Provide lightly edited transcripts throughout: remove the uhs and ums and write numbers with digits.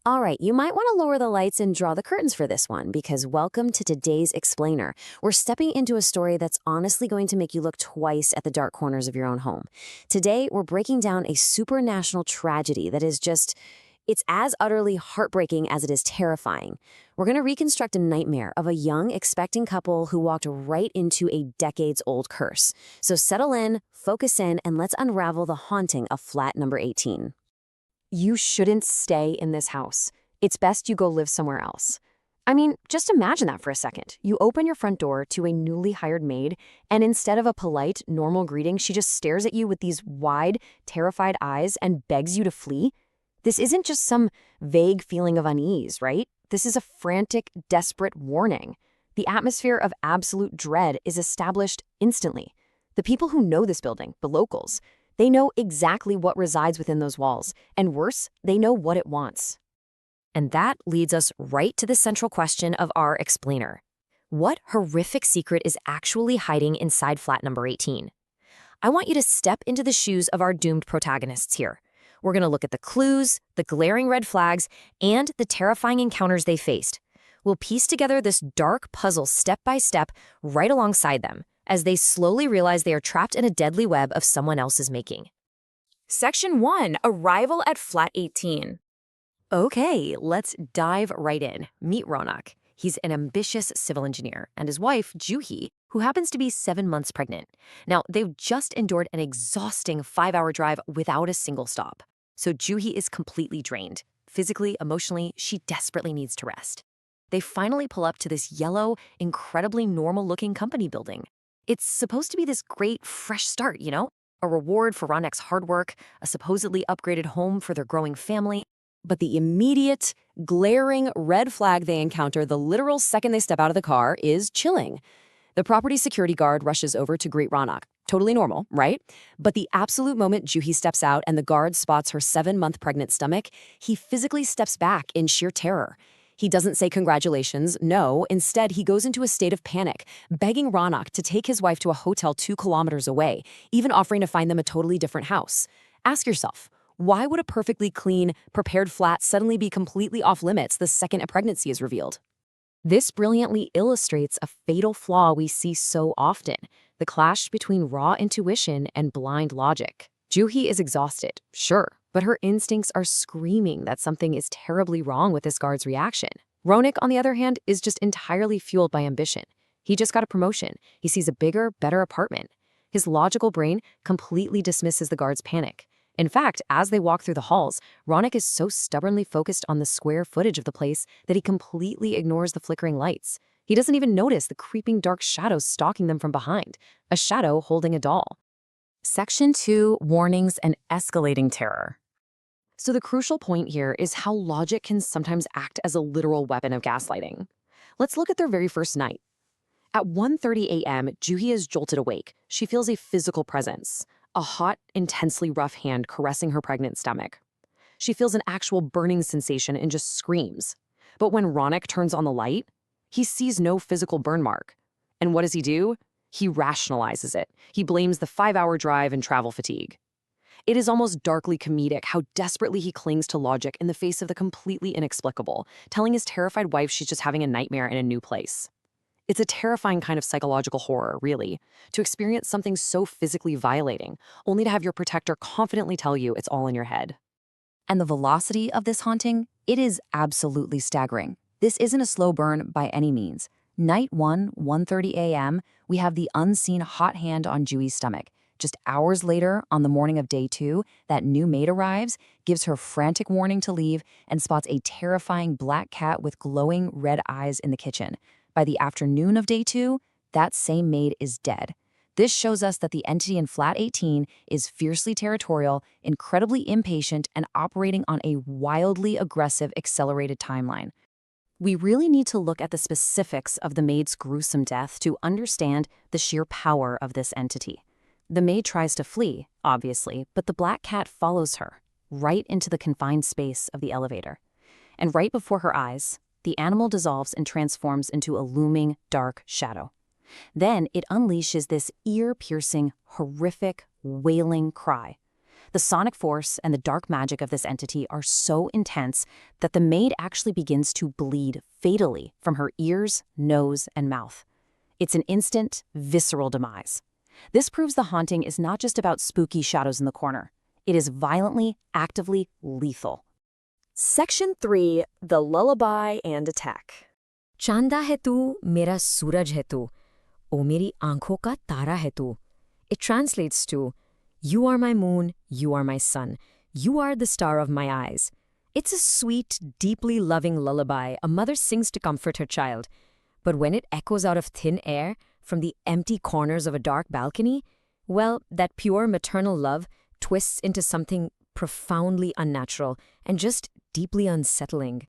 All right, you might want to lower the lights and draw the curtains for this one because welcome to today's Explainer. We're stepping into a story that's honestly going to make you look twice at the dark corners of your own home. Today, we're breaking down a supranational tragedy that is it's as utterly heartbreaking as it is terrifying. We're going to reconstruct a nightmare of a young, expecting couple who walked right into a decades-old curse. So settle in, focus in, and let's unravel the haunting of flat number 18. You shouldn't stay in this house. It's best you go live somewhere else. I mean, just imagine that for a second. You open your front door to a newly hired maid, and instead of a polite, normal greeting, she just stares at you with these wide, terrified eyes and begs you to flee. This isn't just some vague feeling of unease, right? This is a frantic, desperate warning. The atmosphere of absolute dread is established instantly. The people who know this building, the locals, they know exactly what resides within those walls, and worse, they know what it wants. And that leads us right to the central question of our explainer. What horrific secret is actually hiding inside flat number 18? I want you to step into the shoes of our doomed protagonists here. We're going to look at the clues, the glaring red flags, and the terrifying encounters they faced. We'll piece together this dark puzzle step by step right alongside them, as they slowly realize they are trapped in a deadly web of someone else's making. Section 1. Arrival at Flat 18. Okay, let's dive right in. Meet Ronak. He's an ambitious civil engineer, and his wife, Juhi, who happens to be 7 months pregnant. Now, they've just endured an exhausting 5-hour drive without a single stop. So Juhi is completely drained. Physically, emotionally, she desperately needs to rest. They finally pull up to this yellow, incredibly normal-looking company building. It's supposed to be this great, fresh start, you know? A reward for Ronek's hard work, a supposedly upgraded home for their growing family. But the immediate, glaring red flag they encounter the literal second they step out of the car is chilling. The property security guard rushes over to greet Ronak. Totally normal, right? But the absolute moment Juhi steps out and the guard spots her 7-month pregnant stomach, he physically steps back in sheer terror. He doesn't say congratulations, no. Instead, he goes into a state of panic, begging Ronak to take his wife to a hotel 2 kilometers away, even offering to find them a totally different house. Ask yourself, why would a perfectly clean, prepared flat suddenly be completely off limits the second a pregnancy is revealed? This brilliantly illustrates a fatal flaw we see so often, the clash between raw intuition and blind logic. Juhi is exhausted, sure, but her instincts are screaming that something is terribly wrong with this guard's reaction. Ronak, on the other hand, is just entirely fueled by ambition. He just got a promotion. He sees a bigger, better apartment. His logical brain completely dismisses the guard's panic. In fact, as they walk through the halls, Ronak is so stubbornly focused on the square footage of the place that he completely ignores the flickering lights. He doesn't even notice the creeping dark shadows stalking them from behind, a shadow holding a doll. Section 2, Warnings and Escalating Terror. So the crucial point here is how logic can sometimes act as a literal weapon of gaslighting. Let's look at their very first night. At 1:30 a.m., Juhi is jolted awake. She feels a physical presence, a hot, intensely rough hand caressing her pregnant stomach. She feels an actual burning sensation and just screams. But when Ronak turns on the light, he sees no physical burn mark. And what does he do? He rationalizes it. He blames the 5-hour drive and travel fatigue. It is almost darkly comedic how desperately he clings to logic in the face of the completely inexplicable, telling his terrified wife she's just having a nightmare in a new place. It's a terrifying kind of psychological horror, really, to experience something so physically violating, only to have your protector confidently tell you it's all in your head. And the velocity of this haunting, it is absolutely staggering. This isn't a slow burn by any means. Night 1, 1:30 a.m., we have the unseen hot hand on Juhi's stomach. Just hours later, on the morning of day 2, that new maid arrives, gives her frantic warning to leave, and spots a terrifying black cat with glowing red eyes in the kitchen. By the afternoon of day 2, that same maid is dead. This shows us that the entity in flat 18 is fiercely territorial, incredibly impatient, and operating on a wildly aggressive, accelerated timeline. We really need to look at the specifics of the maid's gruesome death to understand the sheer power of this entity. The maid tries to flee, obviously, but the black cat follows her, right into the confined space of the elevator. And right before her eyes, the animal dissolves and transforms into a looming, dark shadow. Then it unleashes this ear-piercing, horrific, wailing cry. The sonic force and the dark magic of this entity are so intense that the maid actually begins to bleed fatally from her ears, nose, and mouth. It's an instant, visceral demise. This proves the haunting is not just about spooky shadows in the corner. It is violently, actively lethal. Section 3. The Lullaby and Attack. Chanda hai tu, mera suraj hai tu, o meri aankhon ka tara hai tu. It translates to, you are my moon, you are my sun, you are the star of my eyes. It's a sweet, deeply loving lullaby a mother sings to comfort her child. But when it echoes out of thin air, from the empty corners of a dark balcony, well, that pure maternal love twists into something profoundly unnatural and just deeply unsettling.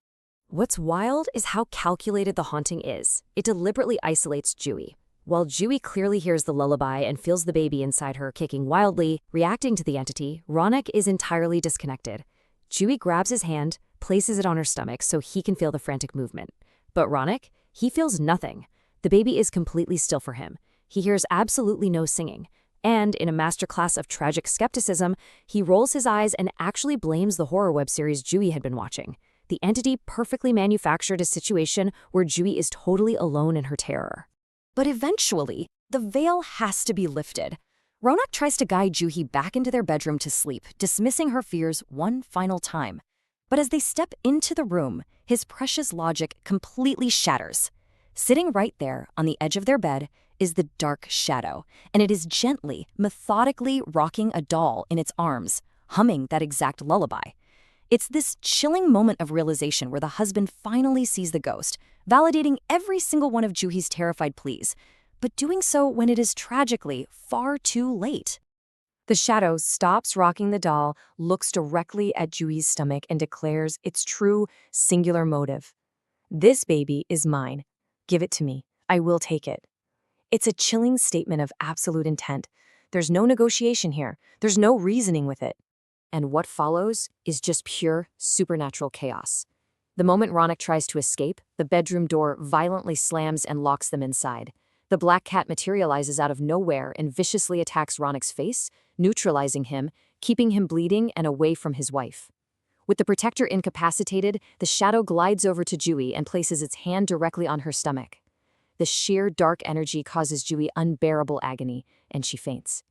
What's wild is how calculated the haunting is. It deliberately isolates Jui. While Jui clearly hears the lullaby and feels the baby inside her kicking wildly, reacting to the entity, Ronak is entirely disconnected. Jui grabs his hand, places it on her stomach so he can feel the frantic movement. But Ronak, he feels nothing. The baby is completely still for him. He hears absolutely no singing. And in a masterclass of tragic skepticism, he rolls his eyes and actually blames the horror web series Jui had been watching. The entity perfectly manufactured a situation where Jui is totally alone in her terror. But eventually, the veil has to be lifted. Ronak tries to guide Juhi back into their bedroom to sleep, dismissing her fears one final time. But as they step into the room, his precious logic completely shatters. Sitting right there on the edge of their bed is the dark shadow, and it is gently, methodically rocking a doll in its arms, humming that exact lullaby. It's this chilling moment of realization where the husband finally sees the ghost, validating every single one of Juhi's terrified pleas, but doing so when it is tragically far too late. The shadow stops rocking the doll, looks directly at Juhi's stomach, and declares its true, singular motive. This baby is mine. Give it to me. I will take it. It's a chilling statement of absolute intent. There's no negotiation here. There's no reasoning with it. And what follows is just pure, supernatural chaos. The moment Ronak tries to escape, the bedroom door violently slams and locks them inside. The black cat materializes out of nowhere and viciously attacks Ronak's face, neutralizing him, keeping him bleeding and away from his wife. With the protector incapacitated, the shadow glides over to Jui and places its hand directly on her stomach. The sheer dark energy causes Jui unbearable agony, and she faints.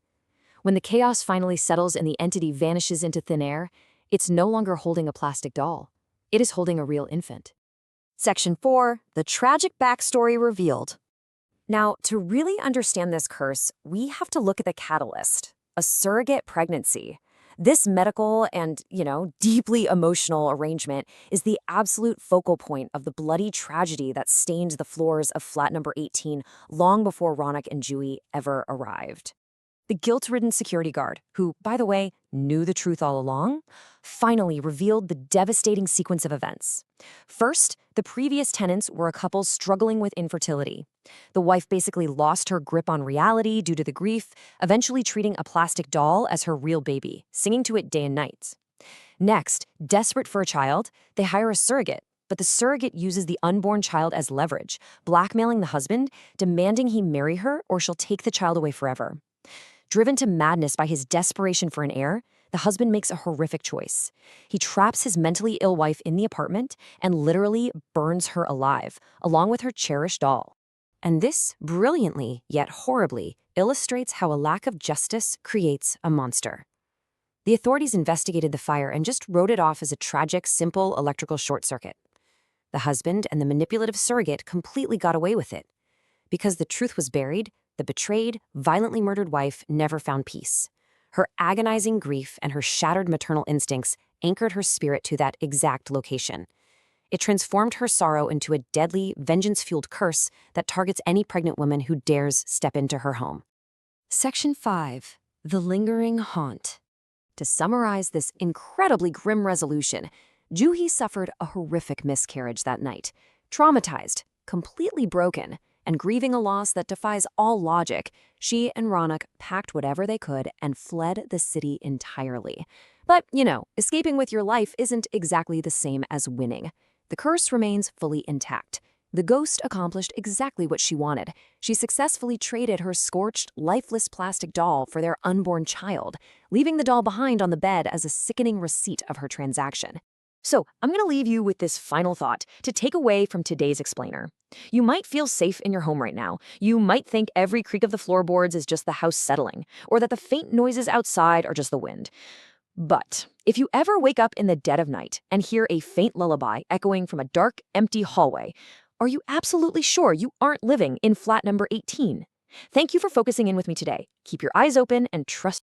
When the chaos finally settles and the entity vanishes into thin air, it's no longer holding a plastic doll. It is holding a real infant. Section 4. The Tragic Backstory Revealed. Now, to really understand this curse, we have to look at the catalyst, a surrogate pregnancy. This medical and, deeply emotional arrangement is the absolute focal point of the bloody tragedy that stained the floors of flat number 18 long before Ronak and Jui ever arrived. The guilt-ridden security guard, who, by the way, knew the truth all along, finally revealed the devastating sequence of events. First, the previous tenants were a couple struggling with infertility. The wife basically lost her grip on reality due to the grief, eventually treating a plastic doll as her real baby, singing to it day and night. Next, desperate for a child, they hire a surrogate, but the surrogate uses the unborn child as leverage, blackmailing the husband, demanding he marry her or she'll take the child away forever. Driven to madness by his desperation for an heir, the husband makes a horrific choice. He traps his mentally ill wife in the apartment and literally burns her alive, along with her cherished doll. And this, brilliantly, yet horribly, illustrates how a lack of justice creates a monster. The authorities investigated the fire and just wrote it off as a tragic, simple electrical short circuit. The husband and the manipulative surrogate completely got away with it. Because the truth was buried, the betrayed, violently murdered wife never found peace. Her agonizing grief and her shattered maternal instincts anchored her spirit to that exact location. It transformed her sorrow into a deadly, vengeance-fueled curse that targets any pregnant woman who dares step into her home. Section 5. The Lingering Haunt. To summarize this incredibly grim resolution, Juhi suffered a horrific miscarriage that night, traumatized, completely broken, and grieving a loss that defies all logic. She and Ronak packed whatever they could and fled the city entirely. But, escaping with your life isn't exactly the same as winning. The curse remains fully intact. The ghost accomplished exactly what she wanted. She successfully traded her scorched, lifeless plastic doll for their unborn child, leaving the doll behind on the bed as a sickening receipt of her transaction. So, I'm going to leave you with this final thought to take away from today's explainer. You might feel safe in your home right now. You might think every creak of the floorboards is just the house settling, or that the faint noises outside are just the wind. But if you ever wake up in the dead of night and hear a faint lullaby echoing from a dark, empty hallway, are you absolutely sure you aren't living in flat number 18? Thank you for focusing in with me today. Keep your eyes open and trust